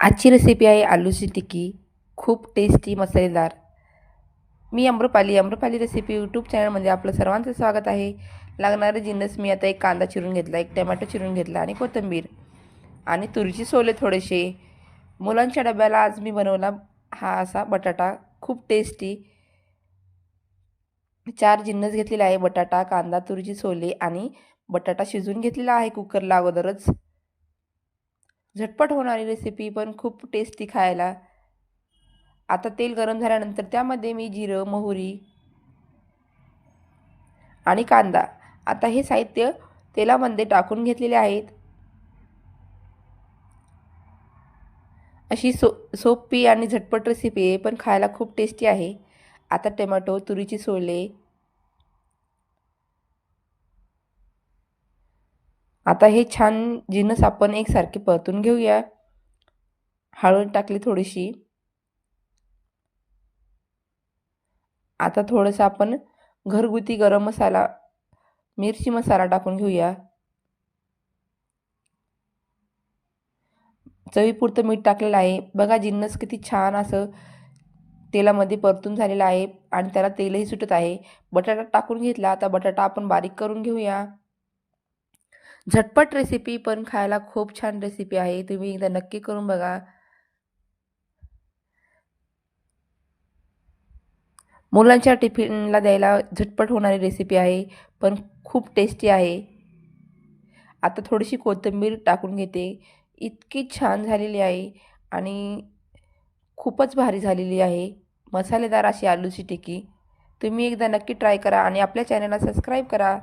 आजची रेसिपी आहे आलूची टिक्की. खूप टेस्टी मसालेदार. मी अम्रपाली रेसिपी यूट्यूब चॅनलमध्ये आपलं सर्वांचं स्वागत आहे. लागणारे जिन्नस मी आता एक कांदा चिरून घेतला, एक टमॅटो चिरून घेतला आणि कोथिंबीर आणि तुरीची सोले थोडेसे. मुलांच्या डब्याला आज मी बनवला हा असा बटाटा, खूप टेस्टी. 4 जिन्नस घेतलेले आहे: बटाटा, कांदा, तुरीची सोले आणि बटाटा शिजवून घेतलेला आहे कुकरला अगोदरच. झटपट होणारी रेसिपी पण खूप टेस्टी खायला. आता तेल गरम झाल्यानंतर त्यामध्ये मी जिरं, मोहरी आणि कांदा आता हे साहित्य तेलामध्ये टाकून घेतलेले आहेत. अशी सोपी आणि झटपट रेसिपी आहे, पण खायला खूप टेस्टी आहे. आता टोमॅटो, तुरीची सोले, आता हे छान जिन्नस आपण एकसारखे परतून घेऊया. हळद टाकली थोडीशी. आता थोडंसं आपण घरगुती गरम मसाला, मिरची मसाला टाकून घेऊया. चवीपुरतं मीठ टाकलेलं आहे. बघा जिन्नस किती छान असं तेलामध्ये परतून झालेला आहे आणि त्याला तेलही सुटत आहे. बटाटा टाकून घेतला. आता बटाटा आपण बारीक करून घेऊया. झटपट रेसिपी पण खायला खूप छान रेसिपी आहे. तुम्ही एकदा नक्की करून बघा. मुलांच्या टिफिनला द्यायला झटपट होणारी रेसिपी आहे, पण खूप टेस्टी आहे. आता थोडीशी कोथिंबीर टाकून घेते. इतकी छान झालेली आहे आणि खूपच भारी झालेली आहे. मसालेदार अशी आलूची टिक्की. तुम्ही एकदा नक्की ट्राय करा आणि आपल्या चॅनलला सबस्क्राईब करा.